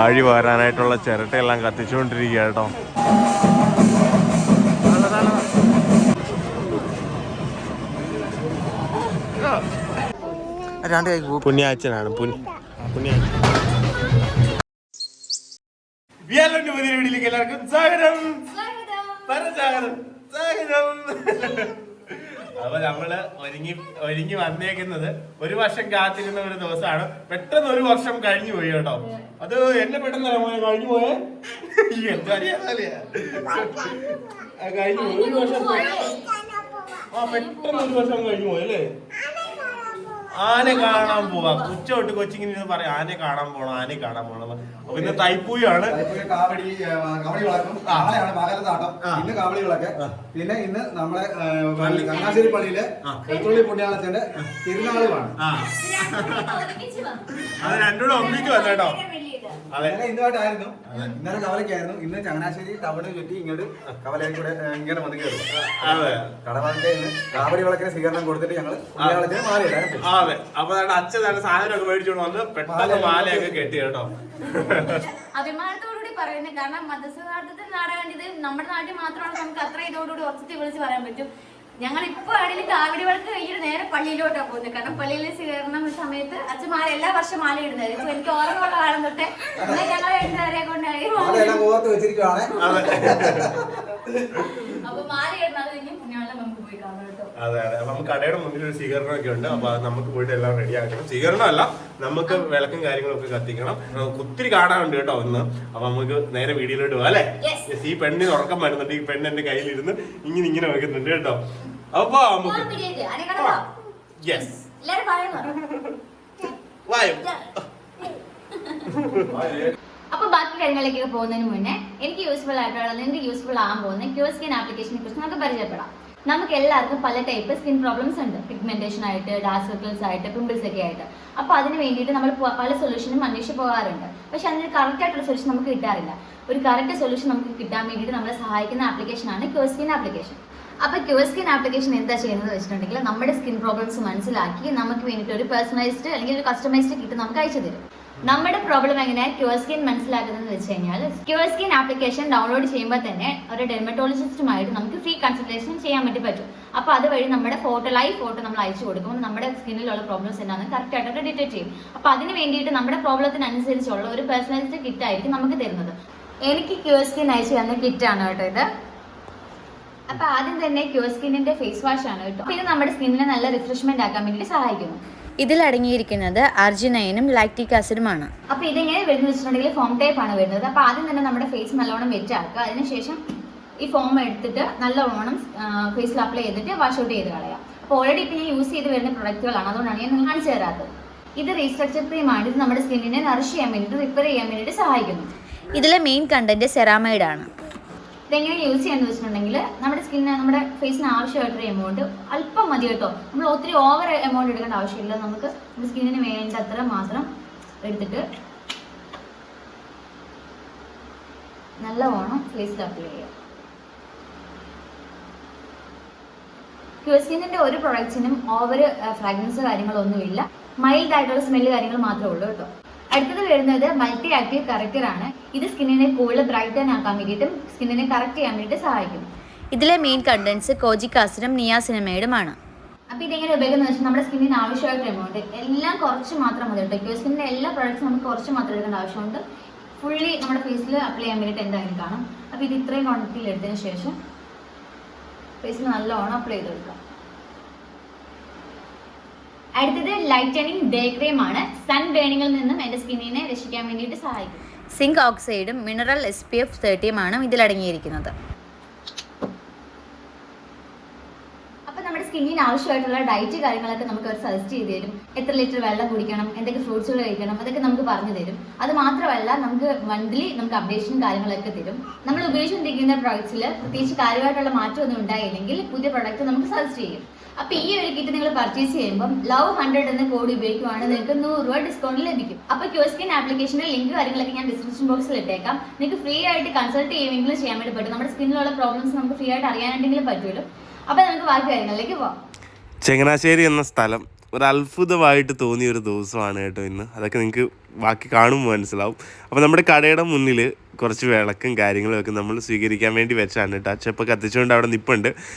ആഴി വാരാനായിട്ടുള്ള ചിരട്ടയെല്ലാം കത്തിച്ചുകൊണ്ടിരിക്കുക കേട്ടോ. പുണ്യാച്ചനാണ് എല്ലാവർക്കും സ്വാഗതം. അപ്പൊ നമ്മള് ഒരുങ്ങി വന്നേക്കുന്നത് 1 വർഷം കാത്തിരുന്ന ഒരു ദിവസമാണ്. പെട്ടെന്ന് 1 വർഷം കഴിഞ്ഞു പോയി കേട്ടോ. അത് എന്നെ പെട്ടെന്ന് കഴിഞ്ഞു പോയേ. എന്താ കഴിഞ്ഞു 1 വർഷം. പെട്ടെന്ന് 1 വർഷം കഴിഞ്ഞു പോയല്ലേ. ആനെ കാണാൻ പോവാ. ഉച്ച തൊട്ട് കൊച്ചിങ്ങനെ പറയാം ആനെ കാണാൻ പോണം. അപ്പൊ ഇന്ന് തൈപ്പൂയാണ്. ഇന്ന് കാവടികളൊക്കെ. പിന്നെ ഇന്ന് നമ്മളെ ചങ്ങനാശ്ശേരി പള്ളിയിലെ വെളുത്തുള്ളി പുണ്യാളത്തിന്റെ തിരുനാളുമാണ്. അത് രണ്ടുകൂടെ ഒന്നിച്ച് വന്നേട്ടോ. ഇന്നുമായിട്ടായിരുന്നു. ഇന്നലെ കവലയ്ക്കായിരുന്നു. ഇന്ന് ചങ്ങനാശ്ശേരി ടൗണിൽ ചുറ്റി ഇങ്ങോട്ട് കവലയിൽ കൂടെ ഇങ്ങനെ വന്ന് കയറും. കടവാന്റെ കാവടി വിളക്കിന് സ്വീകരണം കൊടുത്തിട്ട് ഞങ്ങള് പുണ്യാളത്തിന് മാലയിടാൻ. അതെ. അപ്പൊ അച്ഛനാണ് സാധനമൊക്കെ മേടിച്ചോണ്ട് വന്ന് പെട്ടെന്ന് മാലയൊക്കെ കെട്ടി കേട്ടോ. അഭിമാനത്തോടുകൂടി പറയുന്നത്. കാരണം മതസൗഹാർദ്ദത്തിൽ നാടാകേണ്ടത് നമ്മുടെ നാട്ടിൽ മാത്രമാണ്. നമുക്ക് അത്ര ഇതോടുകൂടി ഉറച്ചത്തി വിളിച്ച് പറയാൻ പറ്റും. ഞങ്ങൾ ഇപ്പൊ ആണെങ്കിൽ കാവടി വിളക്ക് കഴിഞ്ഞിട്ട് നേരെ പള്ളിയിലോട്ടാണ് പോകുന്നത്. കാരണം പള്ളിയിലെ സ്വീകരണം സമയത്ത് അച്ഛന്മാർ എല്ലാ വർഷം മാല ഇടുന്നത്. ഇപ്പൊ എനിക്ക് ഓർമ്മയുള്ള കാലം തൊട്ടേ ഞങ്ങളെ രണ്ടുപേരെ കൊണ്ടായി അപ്പൊ മാല ഇടുന്നത് കഴിഞ്ഞ് പുണ്യാളെ നമുക്ക് പോയി കാണാം കേട്ടോ. അതെ. അപ്പൊ നമുക്ക് കടയുടെ മുന്നിൽ ഒരു സ്വീകരണം ഒക്കെ ഉണ്ട്. അപ്പൊ നമുക്ക് പോയിട്ട് എല്ലാം റെഡി ആക്കണം. സ്വീകരണമല്ല, നമുക്ക് വിളക്കും കാര്യങ്ങളൊക്കെ കത്തിക്കണം. ഒത്തിരി കാണാനുണ്ട് കേട്ടോ ഇന്ന്. അപ്പൊ നമുക്ക് നേരെ വീഡിയോയിലോട്ട് പോകാം അല്ലെ. ഈ പെണ്ണിന് ഉറക്കം വരുന്നുണ്ട്. ഈ പെണ്ണ് എന്റെ കയ്യിലിരുന്ന് ഇങ്ങനെ വെക്കുന്നുണ്ട് കേട്ടോ. അപ്പൊ നമുക്ക് അപ്പൊ ബാക്കി കാര്യങ്ങളിലേക്കൊക്കെ പോകുന്നതിന് മുന്നേ എനിക്ക് യൂസ്ഫുൾ ആയിട്ടുള്ള നിങ്ങൾക്ക് യൂസ്ഫുൾ ആകാൻ പോകുന്ന ക്യൂസ്കിൻ ആപ്ലിക്കേഷനെ കുറിച്ച് നമുക്ക് പരിചയപ്പെടാം. നമുക്ക് എല്ലാവർക്കും പല ടൈപ്പ് സ്കിൻ പ്രോബ്ലംസ് ഉണ്ട്. പിഗ്മെന്റേഷൻ ആയിട്ട്, ഡാർക്ക് സർക്കിൾസ് ആയിട്ട്, പിമ്പിൾസ് ഒക്കെ ആയിട്ട്. അപ്പൊ അതിന് വേണ്ടിയിട്ട് നമ്മൾ പല സൊല്യൂഷനും അന്വേഷിച്ച് പോകാറുണ്ട്. പക്ഷെ അതിന് കറക്റ്റ് ആയിട്ടുള്ള സൊല്യൂഷൻ നമുക്ക് കിട്ടാറില്ല. ഒരു കറക്റ്റ് സൊല്യൂഷൻ നമുക്ക് കിട്ടാൻ വേണ്ടിയിട്ട് നമ്മളെ സഹായിക്കുന്ന ആപ്ലിക്കേഷനാണ് ക്യൂസ്കിൻ ആപ്ലിക്കേഷൻ. അപ്പൊ ക്യൂസ്കിൻ ആപ്ലിക്കേഷൻ എന്താ ചെയ്യുന്നത് വെച്ചിട്ടുണ്ടെങ്കിൽ നമ്മുടെ സ്കിൻ പ്രോബ്ലംസ് മനസ്സിലാക്കി നമുക്ക് വേണ്ടിയിട്ട് ഒരു പേഴ്സണലൈസ്ഡ് അല്ലെങ്കിൽ ഒരു കസ്റ്റമൈസ്ഡ് കിറ്റ് നമുക്ക് അയച്ചു തരും. നമ്മുടെ പ്രോബ്ലം എങ്ങനെയാണ് ക്യൂസ്കിൻ മനസ്സിലാക്കുന്നതെന്ന് വെച്ച് കഴിഞ്ഞാൽ ക്യൂസ്കിൻ ആപ്ലിക്കേഷൻ ഡൗൺലോഡ് ചെയ്യുമ്പോൾ തന്നെ ഒരു ഡെർമറ്റോളജിസ്റ്റുമായിട്ട് നമുക്ക് ഫ്രീ കൺസൾട്ടേഷൻ ചെയ്യാൻ വേണ്ടി പറ്റും. അപ്പോൾ അതുവഴി നമ്മുടെ ലൈവ് ഫോട്ടോ നമ്മൾ അയച്ചു കൊടുക്കുമ്പോൾ നമ്മുടെ സ്കിന്നിലുള്ള പ്രോബ്ലംസ് എന്താണെന്ന് കറക്റ്റ് ആയിട്ട് ഡിറ്റക്ട് ചെയ്യും. അപ്പോൾ അതിന് വേണ്ടിയിട്ട് നമ്മുടെ പ്രോബ്ലത്തിനനുസരിച്ചുള്ള ഒരു പേഴ്സണലൈസ്ഡ് കിറ്റ് ആയിരിക്കും നമുക്ക് തരുന്നത്. എനിക്ക് ക്യൂസ്കിൻ അയച്ചു തന്ന കിറ്റാണ് കേട്ടോ ഇത്. അപ്പൊ ആദ്യം തന്നെ ക്യൂസ്കിന്നിന്റെ ഫേസ് വാഷ് ആണ് കേട്ടോ. ഇത് നമ്മുടെ സ്കിന്നിനെ നല്ല റിഫ്രഷ്മെന്റ് ആക്കാൻ വേണ്ടിയിട്ട് സഹായിക്കുന്നു. ഇതിലടങ്ങിയിരിക്കുന്നത് അർജിനൈനും ലാക്റ്റിക് ആസിഡുമാണ്. അപ്പൊ ഇതെങ്ങനെ വരുന്നത് വെച്ചിട്ടുണ്ടെങ്കിൽ ഫോം ടൈപ്പ് ആണ് വരുന്നത്. അപ്പൊ ആദ്യം തന്നെ നമ്മുടെ ഫേസ് നല്ലോണം വെറ്റ് ആക്കുക. അതിനുശേഷം ഈ ഫോം എടുത്തിട്ട് നല്ലോണം ഫേസിൽ അപ്ലൈ ചെയ്തിട്ട് വാഷ് ഔട്ട് ചെയ്ത് കളയാം. അപ്പോൾ ഓൾറെഡി ഇപ്പൊ ഞാൻ യൂസ് ചെയ്ത് വരുന്ന പ്രൊഡക്റ്റുകളാണ്, അതുകൊണ്ടാണ് ഞാൻ നിങ്ങൾ കാണിച്ചു തരാത്തത്. ഇത് റീസ്ട്രക്ചർ ക്രീമാണ്. ഇത് നമ്മുടെ സ്കിന്നിനെ നറിഷ് ചെയ്യാൻ വേണ്ടിയിട്ട്, റിപ്പയർ ചെയ്യാൻ വേണ്ടിയിട്ട് സഹായിക്കുന്നു. ഇതിലെ മെയിൻ കണ്ടന്റ് സെറാമൈഡ് ആണ്. ഇതെങ്ങനെ യൂസ് ചെയ്യാന്ന് വെച്ചിട്ടുണ്ടെങ്കിൽ നമ്മുടെ ഫേസിന് ആവശ്യമായിട്ടൊരു എമൗണ്ട് അല്പം മതി കേട്ടോ. നമ്മൾ ഒത്തിരി ഓവർ എമൗണ്ട് എടുക്കേണ്ട ആവശ്യമില്ല. നമുക്ക് നമ്മുടെ സ്കിന്നിന് വേണ്ടത്ര മാത്രം എടുത്തിട്ട് നല്ലവണ്ണം ഫേസിൽ അപ്ലൈ ചെയ്യാം. ക്യൂസ്കിന്നിന്റെ ഒരു പ്രൊഡക്ട്സിനും ഓവർ ഫ്രാഗ്രൻസ് കാര്യങ്ങളൊന്നുമില്ല. മൈൽഡ് ആയിട്ടുള്ള സ്മെല്ല് കാര്യങ്ങൾ മാത്രമേ ഉള്ളൂ കേട്ടോ. അടുത്തത് വരുന്നത് മൾട്ടി ആക്റ്റീവ് കറക്റ്റർ ആണ്. ഇത് സ്കിന്നിനെ കൂടുതൽ ബ്രൈറ്റൻ ആക്കാൻ വേണ്ടിയിട്ടും സ്കിന്നിനെ കറക്റ്റ് ചെയ്യാൻ വേണ്ടിയിട്ട് സഹായിക്കും. ഇതിലെ മെയിൻ കണ്ടന്റ്സ് കോജിക് ആസിഡും നിയാസിനമൈഡുമാണ്. അപ്പൊ ഇതെങ്ങനെ ഉപയോഗിക്കുന്നത് വെച്ചാൽ നമ്മുടെ സ്കിന്നിന് ആവശ്യമായിട്ട് എമൗണ്ട് എല്ലാം കുറച്ച് മാത്രം മതി കേട്ടോ. ക്യൂസ്കിന്നിന്റെ എല്ലാ പ്രോഡക്ട്സും നമുക്ക് കുറച്ച് മാത്രം എടുക്കേണ്ട ആവശ്യമുണ്ട്. ഫുള്ളി നമ്മുടെ ഫേസിൽ അപ്ലൈ ചെയ്യാൻ വേണ്ടിയിട്ട് എന്തായാലും കാണും. അപ്പൊ ഇത് ഇത്രയും ക്വാണ്ടിറ്റിയിൽ എടുത്തതിന് ശേഷം ഫേസിൽ നല്ലോണം അപ്ലൈ ചെയ്ത് കൊടുക്കാം. അടുത്തത് ലൈറ്റനിങ് ഡേ ക്രീം ആണ്. സൺ ബേണിങ്ങിൽ നിന്നും എന്റെ സ്കിന്നിനെ രക്ഷിക്കാൻ വേണ്ടിയിട്ട് സഹായിക്കും. സിങ്ക് ഓക്സൈഡും മിനറൽ SPF 30 ഇതിലടങ്ങിയിരിക്കുന്നത്. അപ്പൊ നമ്മുടെ സ്കിന്നിന് ആവശ്യമായിട്ടുള്ള ഡയറ്റ് കാര്യങ്ങളൊക്കെ നമുക്ക് അവർ സജസ്റ്റ് ചെയ്ത് തരും. എത്ര ലിറ്റർ വെള്ളം കുടിക്കണം, എന്തൊക്കെ ഫ്രൂട്ട്സുകൾ കഴിക്കണം, അതൊക്കെ നമുക്ക് പറഞ്ഞു തരും. അത് മാത്രമല്ല നമുക്ക് മന്ത്ലി നമുക്ക് അപ്ഡേഷനും കാര്യങ്ങളൊക്കെ തരും. നമ്മൾ ഉപയോഗിച്ചുകൊണ്ടിരിക്കുന്ന പ്രൊഡക്ട്സിൽ പ്രത്യേകിച്ച് കാര്യമായിട്ടുള്ള മാറ്റമൊന്നും ഉണ്ടായില്ലെങ്കിൽ പുതിയ പ്രൊഡക്റ്റ് നമുക്ക് സജസ്റ്റ് ചെയ്യും. അപ്പൊ ഈ ഒരു കിറ്റ് നിങ്ങൾ പർച്ചേസ് ചെയ്യുമ്പോൾ ലവ് 100 എന്ന കോഡ് ഉപയോഗിക്കുവാണെങ്കിൽ നിങ്ങൾക്ക് 100 രൂപ ഡിസ്കൗണ്ട് ലഭിക്കും. അപ്പൊ ക്യൂസ്കിൻ ആപ്ലിക്കേഷന്റെ ലിങ്ക് കാര്യങ്ങളൊക്കെ ഞാൻ ഡിസ്ക്രിപ്ഷൻ ബോക്സിൽ ഇട്ടേക്കാം. നിങ്ങൾക്ക് ഫ്രീ ആയിട്ട് കൺസൾട്ട് ചെയ്യുമെങ്കിലും ചെയ്യാൻ വേണ്ടി പറ്റും. നമ്മുടെ സ്കിന്നിലുള്ള പ്രോബ്ലംസ് നമുക്ക് ഫ്രീ ആയിട്ട് അറിയാനുണ്ടെങ്കിലും പറ്റുമല്ലോ. അപ്പൊ നമുക്ക് ബാക്കി കാര്യങ്ങളിലേക്ക് പോവാം. ചങ്ങനാശ്ശേരി എന്ന സ്ഥലം ഒരു അത്ഭുതമായിട്ട് തോന്നിയ ഒരു ദിവസമാണ് കേട്ടോ ഇന്ന്. അതൊക്കെ നിങ്ങൾക്ക് ബാക്കി കാണുമ്പോൾ മനസ്സിലാവും. അപ്പോൾ നമ്മുടെ കടയുടെ മുന്നിൽ കുറച്ച് വിളക്കും കാര്യങ്ങളും ഒക്കെ നമ്മൾ സ്വീകരിക്കാൻ വേണ്ടി വെച്ചാണ് കേട്ടോ. അച്ചപ്പോൾ കത്തിച്ചുകൊണ്ട് അവിടെ നിൽപ്പുണ്ട്.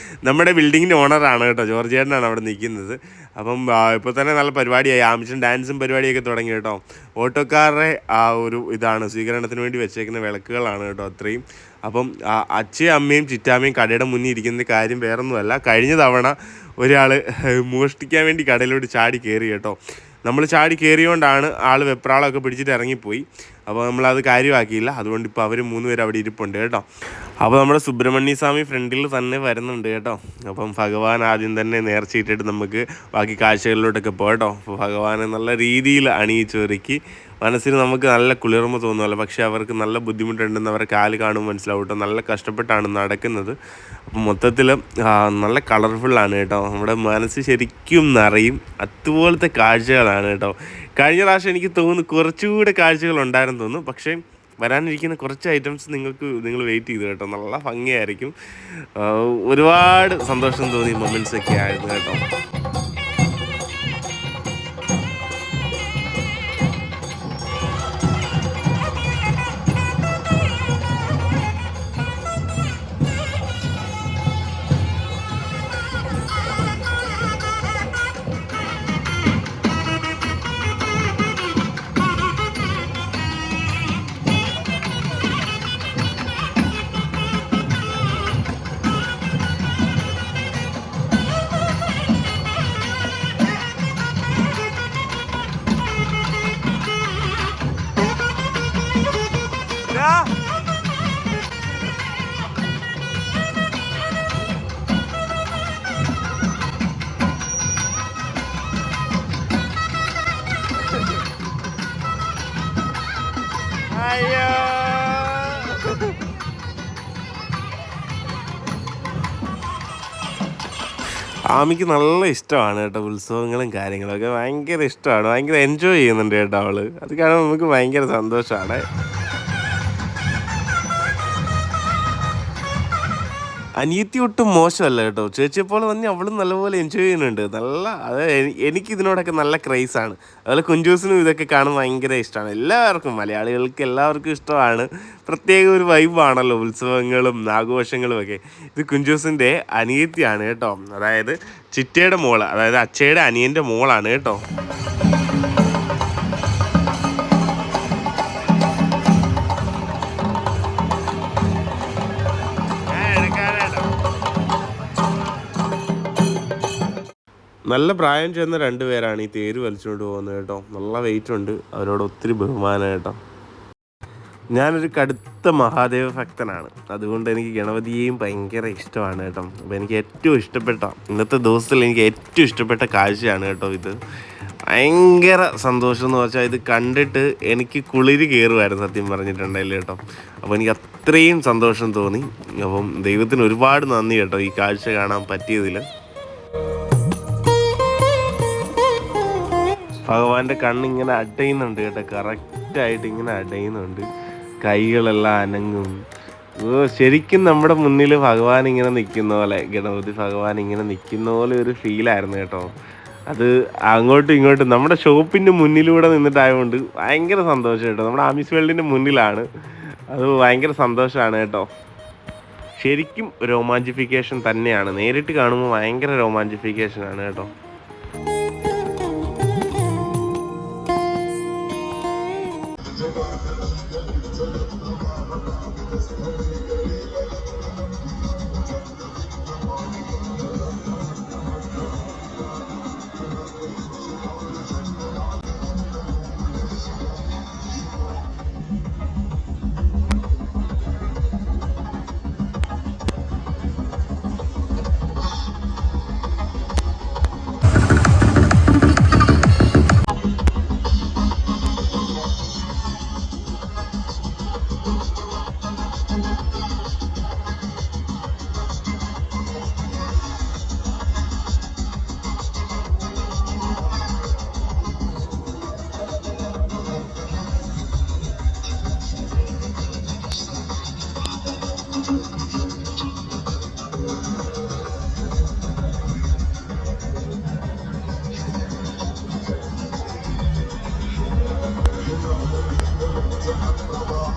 നമ്മുടെ ബിൽഡിങ്ങിൻ്റെ ഓണറാണ് കേട്ടോ, ജോർജ് ചേട്ടനാണ് അവിടെ നിൽക്കുന്നത്. അപ്പം ഇപ്പോൾ തന്നെ നല്ല പരിപാടിയായി, ആമിഷൻ ഡാൻസും പരിപാടിയൊക്കെ തുടങ്ങി കേട്ടോ. ഓട്ടോക്കാരുടെ ആ ഒരു ഇതാണ് സ്വീകരണത്തിന് വേണ്ടി വെച്ചേക്കുന്ന വിളക്കുകളാണ് കേട്ടോ അത്രയും. അപ്പം അച്ഛയും അമ്മയും ചിറ്റാമ്മയും കടയുടെ മുന്നിൽ ഇരിക്കുന്ന കാര്യം വേറൊന്നുമല്ല, കഴിഞ്ഞ തവണ ഒരാൾ മോഷ്ടിക്കാൻ വേണ്ടി കടയിലോട്ട് ചാടി കയറി കേട്ടോ. നമ്മൾ ചാടി കയറിയോണ്ടാണ് ആൾ വെപ്രാളമൊക്കെ പിടിച്ചിട്ട് ഇറങ്ങിപ്പോയി. അപ്പോൾ നമ്മളത് കാര്യമാക്കിയില്ല. അതുകൊണ്ട് ഇപ്പോൾ അവർ 3 പേര് അവിടെ ഇരിപ്പുണ്ട് കേട്ടോ. അപ്പോൾ നമ്മുടെ സുബ്രഹ്മണ്യ സ്വാമി ഫ്രണ്ടിൽ തന്നെ വരുന്നുണ്ട് കേട്ടോ. അപ്പം ഭഗവാൻ ആദ്യം തന്നെ നേർച്ചയിട്ടിട്ട് നമുക്ക് ബാക്കി കാഴ്ചകളിലോട്ടൊക്കെ പോകട്ടോ. അപ്പോൾ ഭഗവാനെ നല്ല രീതിയിൽ അണിയിച്ചൊരുക്കി മനസ്സിന് നമുക്ക് നല്ല കുളിർമ തോന്നുമല്ലോ. പക്ഷേ അവർക്ക് നല്ല ബുദ്ധിമുട്ടുണ്ടെന്ന് അവരുടെ കാല് കാണുമ്പോൾ മനസ്സിലാവും കേട്ടോ. നല്ല കഷ്ടപ്പെട്ടാണ് നടക്കുന്നത്. അപ്പം മൊത്തത്തിൽ നല്ല കളർഫുള്ളാണ് കേട്ടോ. നമ്മുടെ മനസ്സ് ശരിക്കും നിറയും. അതുപോലത്തെ കാഴ്ചകളാണ് കേട്ടോ. കഴിഞ്ഞ പ്രാവശ്യം എനിക്ക് തോന്നുന്നു കുറച്ചുകൂടെ കാഴ്ചകളുണ്ടായിരുന്നു തോന്നുന്നു. പക്ഷേ വരാനിരിക്കുന്ന കുറച്ച് ഐറ്റംസ് നിങ്ങൾ വെയിറ്റ് ചെയ്തു കേട്ടോ. നല്ല ഭംഗിയായിരിക്കും. ഒരുപാട് സന്തോഷം തോന്നിയ മൊമെൻറ്റ്സ് ഒക്കെ ആയിരുന്നു കേട്ടോ. ആമിക്ക് നല്ല ഇഷ്ടമാണ് കേട്ടോ ഉത്സവങ്ങളും കാര്യങ്ങളൊക്കെ. ഭയങ്കര ഇഷ്ടമാണ്, ഭയങ്കര എൻജോയ് ചെയ്യുന്നുണ്ട് കേട്ടോ അവള്. അത് കാണുമ്പോൾ നമുക്ക് ഭയങ്കര സന്തോഷമാണ്. അനിയത്തി ഒട്ടും മോശമല്ല കേട്ടോ. ചേച്ചിയെപ്പോലെ തന്നെ അവളും നല്ലപോലെ എൻജോയ് ചെയ്യുന്നുണ്ട്. എനിക്ക് ഇതിനോടൊക്കെ നല്ല ക്രൈസാണ്. അതുപോലെ കുഞ്ചൂസിനും ഇതൊക്കെ കാണുമ്പോൾ ഭയങ്കര ഇഷ്ടമാണ്. എല്ലാവർക്കും, മലയാളികൾക്ക് എല്ലാവർക്കും ഇഷ്ടമാണ്. പ്രത്യേക ഒരു വൈബാണല്ലോ ഉത്സവങ്ങളും ആഘോഷങ്ങളും ഒക്കെ. ഇത് കുഞ്ചൂസിൻ്റെ അനിയത്തിയാണ് കേട്ടോ. അതായത് ചിറ്റയുടെ മോള്, അതായത് അച്ഛയുടെ അനിയൻ്റെ മോളാണ് കേട്ടോ. നല്ല പ്രായം ചെന്ന 2 പേരാണ് ഈ തേര് വലിച്ചുകൊണ്ട് പോകുന്നത് കേട്ടോ. നല്ല വെയിറ്റ് ഉണ്ട്. അവരോട് ഒത്തിരി ബഹുമാനം കേട്ടോ. ഞാനൊരു കടുത്ത മഹാദേവ ഭക്തനാണ്. അതുകൊണ്ട് എനിക്ക് ഗണപതിയെയും ഭയങ്കര ഇഷ്ടമാണ് കേട്ടോ. അപ്പോൾ എനിക്ക് ഏറ്റവും ഇഷ്ടപ്പെട്ട ഇന്നത്തെ ദിവസത്തിൽ എനിക്ക് ഏറ്റവും ഇഷ്ടപ്പെട്ട കാഴ്ചയാണ് കേട്ടോ ഇത്. ഭയങ്കര സന്തോഷം എന്ന് വെച്ചാൽ ഇത് കണ്ടിട്ട് എനിക്ക് കുളിര് കയറുമായിരുന്നു സത്യം പറഞ്ഞിട്ടുണ്ടെങ്കിൽ കേട്ടോ. അപ്പോൾ എനിക്ക് അത്രയും സന്തോഷം തോന്നി. അപ്പം ദൈവത്തിന് ഒരുപാട് നന്ദി കേട്ടോ ഈ കാഴ്ച കാണാൻ പറ്റിയതിൽ. ഭഗവാന്റെ കണ്ണിങ്ങനെ അടയുന്നുണ്ട് കേട്ടോ. കറക്റ്റായിട്ട് ഇങ്ങനെ അടയുന്നുണ്ട്. കൈകളെല്ലാം അനങ്ങും. ശരിക്കും നമ്മുടെ മുന്നിൽ ഭഗവാൻ ഇങ്ങനെ നിൽക്കുന്ന പോലെ, ഗണപതി ഭഗവാൻ ഇങ്ങനെ നിൽക്കുന്ന പോലെ ഒരു ഫീലായിരുന്നു കേട്ടോ. അത് അങ്ങോട്ടും ഇങ്ങോട്ടും നമ്മുടെ ഷോപ്പിൻ്റെ മുന്നിലൂടെ നിന്നിട്ടായതുകൊണ്ട് ഭയങ്കര സന്തോഷം കേട്ടോ. നമ്മുടെ ആമീസ് വേൾഡിൻ്റെ മുന്നിലാണ്. അത് ഭയങ്കര സന്തോഷമാണ് കേട്ടോ. ശരിക്കും രോമാഞ്ചിഫിക്കേഷൻ തന്നെയാണ്. നേരിട്ട് കാണുമ്പോൾ ഭയങ്കര രോമാഞ്ചിഫിക്കേഷനാണ് കേട്ടോ.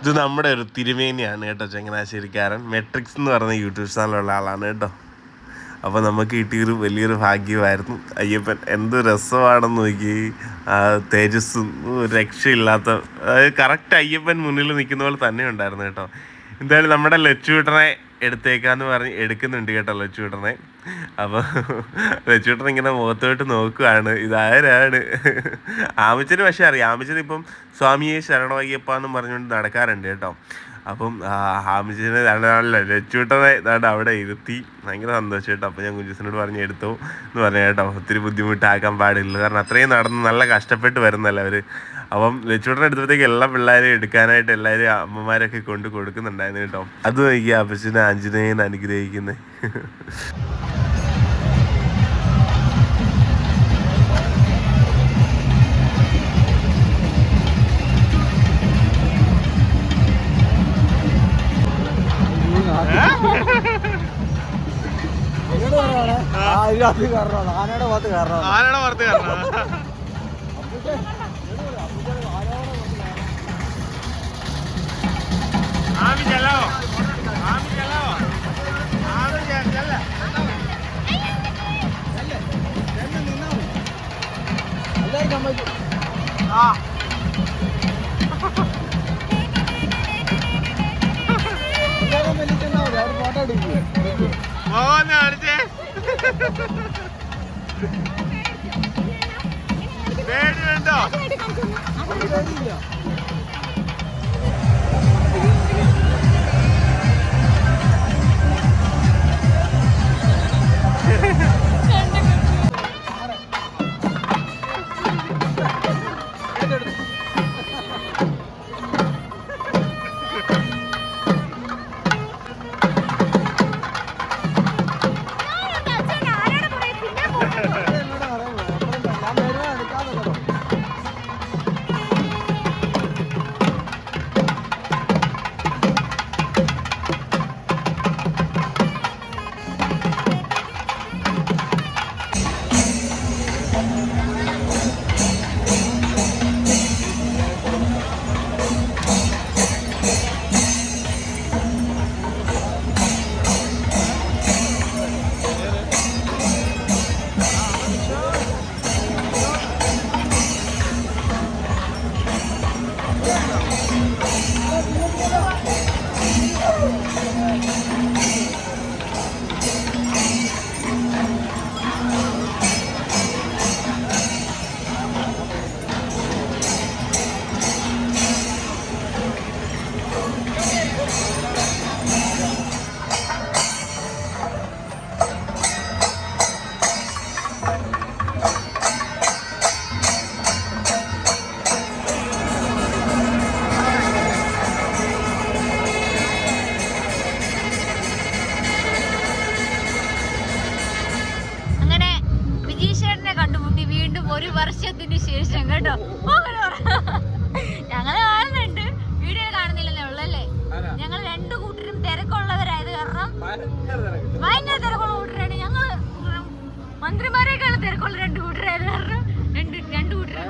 ഇത് നമ്മുടെ ഒരു തിരുമേനിയാണ് കേട്ടോ, ചങ്ങനാശ്ശേരിക്കാരൻ. മെട്രിക്സ് എന്ന് പറയുന്ന യൂട്യൂബ് ചാനലുള്ള ആളാണ് കേട്ടോ. അപ്പോൾ നമുക്ക് കിട്ടിയൊരു വലിയൊരു ഭാഗ്യമായിരുന്നു. അയ്യപ്പൻ എന്ത് രസമാണെന്ന് നോക്കി, തേജസ്സും രക്ഷയില്ലാത്ത, അതായത് കറക്റ്റ് അയ്യപ്പൻ മുന്നിൽ നിൽക്കുന്ന പോലെ തന്നെ ഉണ്ടായിരുന്നു കേട്ടോ. എന്തായാലും നമ്മുടെ ലച്ചുവേട്ടനെ എടുത്തേക്കാന്ന് പറഞ്ഞ് എടുക്കുന്നുണ്ട് കേട്ടോ ലച്ചുവേട്ടനെ. അപ്പോൾ ലച്ചുവേട്ടൻ ഇങ്ങനെ മുഖത്തോട്ട് നോക്കുകയാണ്, ഇതാരാണ്. ആമിച്ചന് പക്ഷേ അറിയാം, ആമിച്ചന് ഇപ്പം സ്വാമിയെ ശരണമയ്യപ്പ എന്നും പറഞ്ഞുകൊണ്ട് നടക്കാറുണ്ട് കേട്ടോ. അപ്പം ആമിച്ചനെ നല്ല ലച്ചുവേട്ടനെ ഇതാണ്ട് അവിടെ ഇരുത്തി, ഭയങ്കര സന്തോഷം കേട്ടോ. അപ്പോൾ ഞാൻ കുഞ്ചുസിനോട് പറഞ്ഞ് എടുത്തു എന്ന് പറഞ്ഞു കേട്ടോ. ഒത്തിരി ബുദ്ധിമുട്ടാക്കാൻ പാടില്ല, കാരണം അത്രയും നടന്ന് നല്ല കഷ്ടപ്പെട്ട് വരുന്നല്ലോ അവർ. അപ്പം ലച്ചുവേട്ടനെ എടുത്തപ്പോഴത്തേക്ക് എല്ലാ പിള്ളേരെയും എടുക്കാനായിട്ട് എല്ലാവരും അമ്മമാരൊക്കെ കൊണ്ട് കൊടുക്കുന്നുണ്ടായിരുന്നു കേട്ടോ. അത് നോക്കി അപ്പച്ചനെ ആഞ്ജനേയൻ അനുഗ്രഹിക്കുന്നത്. ആനയുടെ ഭാഗത്ത് കാരണം ഫോട്ടോ എടുക്കും. പേടിയുണ്ടോ? ഒരു വർഷത്തിന് ശേഷം കേട്ടോ ഞങ്ങളെ കാണുന്നുണ്ട്, വീഡിയോ കാണുന്നില്ലെന്നേ ഉള്ളല്ലേ. ഞങ്ങൾ രണ്ടു കൂട്ടരും തിരക്കുള്ളവരായത് കാരണം ഭയങ്കര തിരക്കുള്ള കൂട്ടരാണ് ഞങ്ങള്. മന്ത്രിമാരെക്കാൾ തിരക്കുള്ള രണ്ടു കൂട്ടരായത് കാരണം രണ്ടു കൂട്ടരും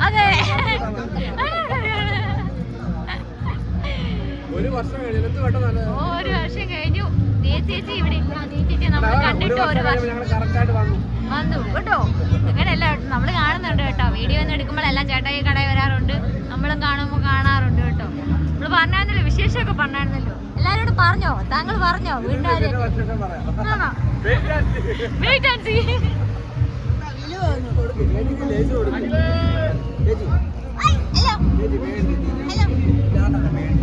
അതെ. ഒരു വർഷം കഴിഞ്ഞു. ചേച്ചി ഇവിടെ ഇല്ല, ചേച്ചി നമ്മൾ കണ്ടിട്ട് ഒരു വർഷം വന്നു കേട്ടോ. അങ്ങനെയല്ല, നമ്മൾ കാണുന്നുണ്ട് കേട്ടോ. വീഡിയോ ഒന്നും എടുക്കുമ്പോൾ എല്ലാം ചേട്ടായി കടയിൽ വരാറുണ്ട്, നമ്മളും കാണുമ്പോൾ കാണാറുണ്ട് കേട്ടോ. നമ്മൾ പറഞ്ഞായിരുന്നല്ലോ, വിശേഷമൊക്കെ പറഞ്ഞായിരുന്നല്ലോ. എല്ലാവരോടും പറഞ്ഞോ, താങ്കൾ പറഞ്ഞോ വീട്ടുകാര്? ആണോ? Wait and see.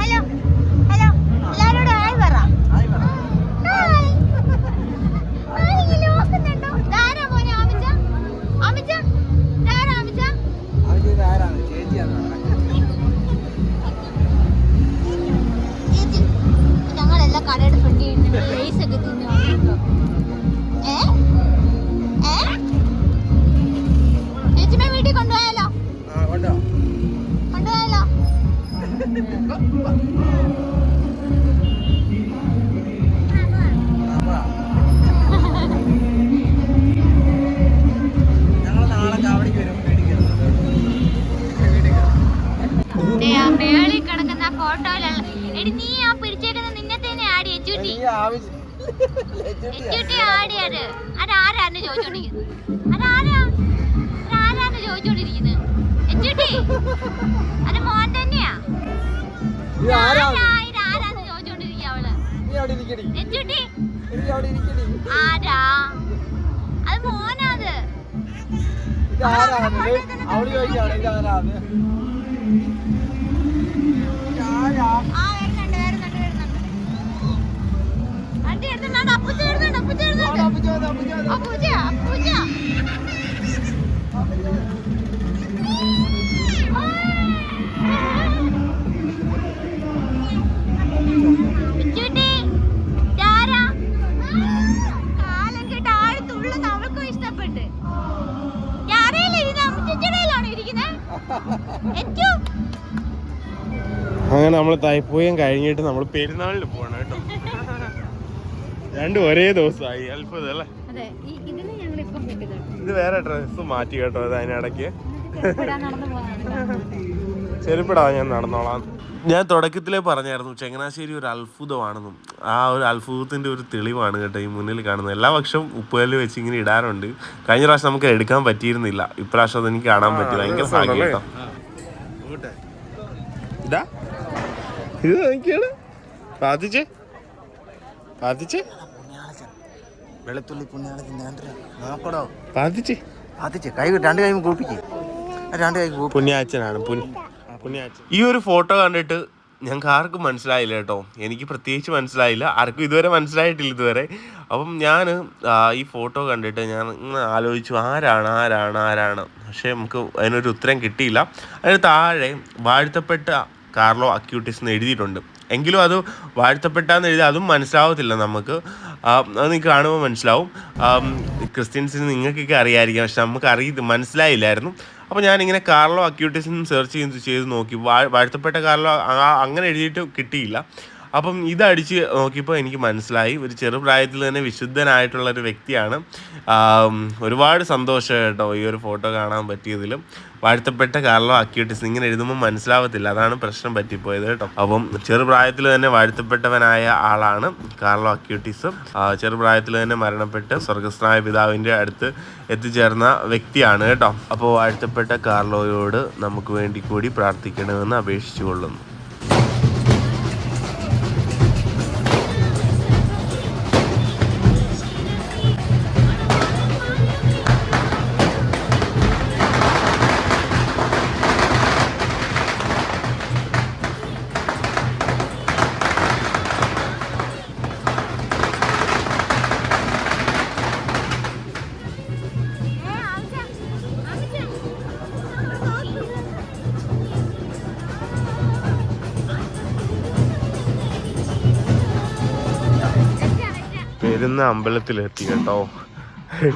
Hello hello എല്ലാവരോടും ആയി പറ. കേട്ടോ. കൊണ്ടുപോയാലോ? ഞങ്ങൾ നാളെ കാവടിക്ക് വരും. മേളിൽ കിടക്കുന്ന ഫോട്ടോയിലുള്ള എടി നീ ആ പിടിച്ചേക്കുന്ന നിന്നെ തന്നെ ആടി എച്ചൂട്ടി ആടിയത് അതാരാന്ന് ചോദിച്ചോണ്ടിരിക്കുന്നത്. അതാരാന്ന് ചോദിച്ചോണ്ടിരിക്കുന്നത്. എച്ചൂട്ടി അത് മോൻ തന്നെയാ. ഇതാരാന്ന് ചോദിച്ചോണ്ടിരിക്കുക അവള്. എച്ചൂട്ടി ആരാ? അത് മോനാത്. അവള് ചോദിക്കാണ് ഇതാരാന്ന്. കാലം കേട്ട് ആഴ് തുള്ളുന്ന അവൾക്കും ഇഷ്ടപ്പെട്ട്. അമ്മച്ചിടയിലാണോ ഇരിക്കുന്നത്? അങ്ങനെ നമ്മൾ തൈപ്പൂയം കഴിഞ്ഞിട്ട് നമ്മൾ പെരുന്നാളിന് പോകണം കേട്ടോ. രണ്ടും ഒരേ ദിവസമായി. അത്ഭുതം അല്ലേ? ഇത് വേറെ ഡ്രസ്സ് മാറ്റി കേട്ടോ. അത് അതിനിടയ്ക്ക് ചെരുപ്പിടാ ഞാൻ നടന്നോളാം. ഞാൻ തുടക്കത്തിലേ പറഞ്ഞായിരുന്നു ചങ്ങനാശ്ശേരി ഒരു അത്ഭുതമാണെന്നും. ആ ഒരു അത്ഭുതത്തിൻ്റെ ഒരു തെളിവാണ് കേട്ടോ ഈ മുന്നിൽ കാണുന്നത്. എല്ലാ വർഷവും ഉപ്പുകല്ല് വെച്ച് ഇങ്ങനെ ഇടാറുണ്ട്. കഴിഞ്ഞ പ്രാവശ്യം നമുക്ക് എടുക്കാൻ പറ്റിയിരുന്നില്ല. ഇപ്രാവശ്യം അത് എനിക്ക് കാണാൻ പറ്റി. ഭയങ്കര ഭാഗ്യം കേട്ടോ. ഇതാ ഇത് നോക്കിയാണ് പ്രാർത്ഥിച്ചേ വെളുത്തുള്ളി നോക്കടോ. പ്രാർത്ഥിച്ചേ കൈ രണ്ട് കൈ കൂപ്പിക്ക്. രണ്ട് കൈ പുണ്യാച്ചനാണ് പുണ്യാച്ചൻ. ഈ ഒരു ഫോട്ടോ കണ്ടിട്ട് ഞങ്ങൾക്ക് ആർക്കും മനസ്സിലായില്ല കേട്ടോ. എനിക്ക് പ്രത്യേകിച്ച് മനസ്സിലായില്ല. ആർക്കും ഇതുവരെ മനസ്സിലായിട്ടില്ല ഇതുവരെ. അപ്പം ഞാൻ ഈ ഫോട്ടോ കണ്ടിട്ട് ഞാൻ ഇങ്ങനെ ആലോചിച്ചു ആരാണ്. പക്ഷേ നമുക്ക് അതിനൊരു ഉത്തരം കിട്ടിയില്ല. അതിന് താഴെ വാഴ്ത്തപ്പെട്ട കാർലോ അക്യൂട്ടിസ് എന്ന് എഴുതിയിട്ടുണ്ട്. എങ്കിലും അത് വാഴ്ത്തപ്പെട്ടാന്ന് എഴുതി അതും മനസ്സിലാവത്തില്ല നമുക്ക്. അത് നിങ്ങൾക്ക് കാണുമ്പോൾ മനസ്സിലാവും. ക്രിസ്ത്യൻസിന് നിങ്ങൾക്കൊക്കെ അറിയാമായിരിക്കാം, പക്ഷെ നമുക്ക് മനസ്സിലായില്ലായിരുന്നു. അപ്പോൾ ഞാനിങ്ങനെ കാർലോ അക്യൂട്ടിസ് സെർച്ച് ചെയ്ത് നോക്കി. വാഴ്ത്തപ്പെട്ട കാർലോ അങ്ങനെ എഴുതിയിട്ട് കിട്ടിയില്ല. അപ്പം ഇതടിച്ച് നോക്കിയപ്പോൾ എനിക്ക് മനസ്സിലായി ഒരു ചെറുപ്രായത്തിൽ തന്നെ വിശുദ്ധനായിട്ടുള്ളൊരു വ്യക്തിയാണ്. ഒരുപാട് സന്തോഷം കേട്ടോ ഈ ഒരു ഫോട്ടോ കാണാൻ പറ്റിയതിലും. വാഴ്ത്തപ്പെട്ട കാർലോ അക്യൂട്ടിസ് ഇങ്ങനെ എഴുതുമ്പോൾ മനസ്സിലാവത്തില്ല, അതാണ് പ്രശ്നം പറ്റിപ്പോയത് കേട്ടോ. അപ്പം ചെറുപ്രായത്തിൽ തന്നെ വാഴ്ത്തപ്പെട്ടവനായ ആളാണ് കാർലോ അക്യൂട്ടിസ്. ചെറുപ്രായത്തിൽ തന്നെ മരണപ്പെട്ട് സ്വർഗസ്ഥനായ പിതാവിൻ്റെ അടുത്ത് എത്തിച്ചേർന്ന വ്യക്തിയാണ് കേട്ടോ. അപ്പോൾ വാഴ്ത്തപ്പെട്ട കാർലോയോട് നമുക്ക് വേണ്ടി കൂടി പ്രാർത്ഥിക്കണമെന്ന് അപേക്ഷിച്ചു കൊള്ളുന്നു. പെരുന്ന അമ്പലത്തിലെത്തി കേട്ടോ.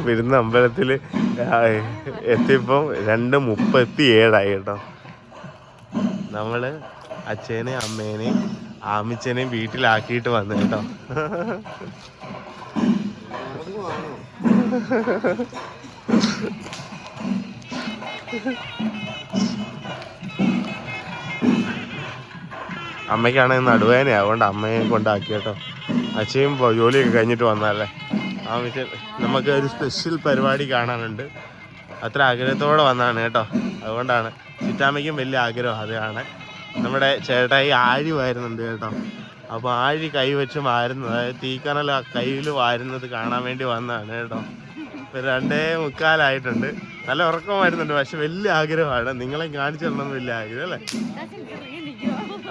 പെരുന്ന അമ്പലത്തിൽ എത്തിയപ്പം 2:37 കേട്ടോ. നമ്മൾ അച്ഛനെയും അമ്മേനെയും ആമിച്ചനെയും വീട്ടിലാക്കിയിട്ട് വന്നു കേട്ടോ. അമ്മയ്ക്കാണെങ്കിൽ നടുവേനയാണ്, അതുകൊണ്ട് അമ്മയെ കൊണ്ടാക്കി കേട്ടോ. അച്ഛയും ജോലിയൊക്കെ കഴിഞ്ഞിട്ട് വന്നല്ലേ. ആമിച്ചൻ നമുക്ക് ഒരു സ്പെഷ്യൽ പരിപാടി കാണാനുണ്ട്, അത്ര ആഗ്രഹത്തോടെ വന്നതാണ് കേട്ടോ. അതുകൊണ്ടാണ് ചിറ്റാമ്മയ്ക്കും വലിയ ആഗ്രഹം അത് കാണാൻ. നമ്മുടെ ചേട്ടായി ആഴി വാരുന്നുണ്ട് കേട്ടോ. അപ്പോൾ ആഴി കൈ വെച്ച് വാരുന്നത്, അതായത് തീക്കനൽ കയ്യിൽ വാരുന്നത് കാണാൻ വേണ്ടി വന്നതാണ് കേട്ടോ. ഇപ്പം 2:45 നല്ല ഉറക്കം വരുന്നുണ്ട്, പക്ഷെ വലിയ ആഗ്രഹമാണ്. നിങ്ങളെ കാണിച്ചു തരണം വലിയ ആഗ്രഹം അല്ലേ?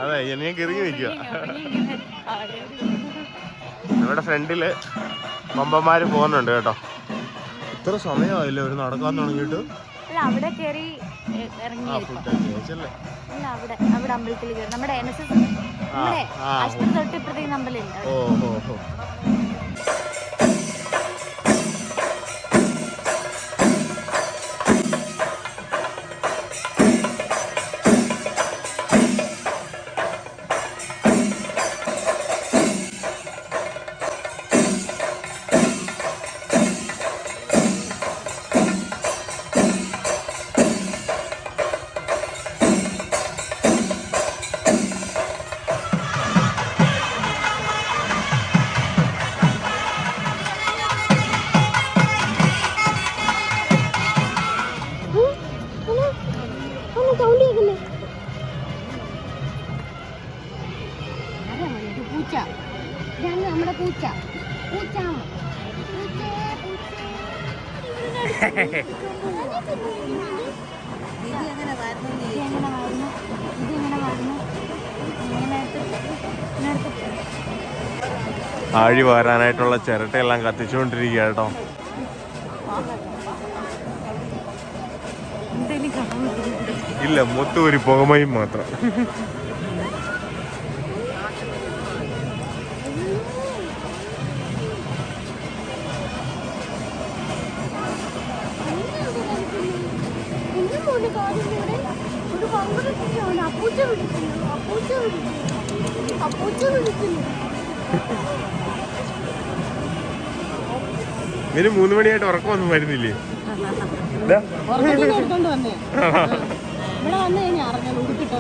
അതെ, ഞാൻ കിറങ്ങി നിൽക്കുക. നമ്മുടെ ഫ്രണ്ടില് കൊമ്പന്മാർ പോകുന്നുണ്ട് കേട്ടോ. ഇത്ര സമയമായില്ലേ ഒരു നടക്കാൻ തുടങ്ങിയിട്ട്? അവിടെ കയറി ഇറങ്ങി അവിടെ അമ്പലത്തിൽ കയറി നമ്മുടെ NSS ആശുപത്രി തൊട്ടിപ്പുറത്തേക്ക് അമ്പലമില്ല. ഓ പൂച്ച ഇതാണ് നമ്മുടെ പൂച്ച പൂച്ച ആഴി വാരാനായിട്ടുള്ള ചിരട്ടയെല്ലാം കത്തിച്ചുകൊണ്ടിരിക്കുക കേട്ടോ. ഇല്ല, മൊത്തം ഒരു പുകമയും മാത്രം. ഇതിന് 3 മണിയായിട്ട് ഉറക്കമൊന്നും വരുന്നില്ലേ? ഇവിടെ വന്നു കഴിഞ്ഞാൽ അറിഞ്ഞത് ഉടുക്കിട്ടോ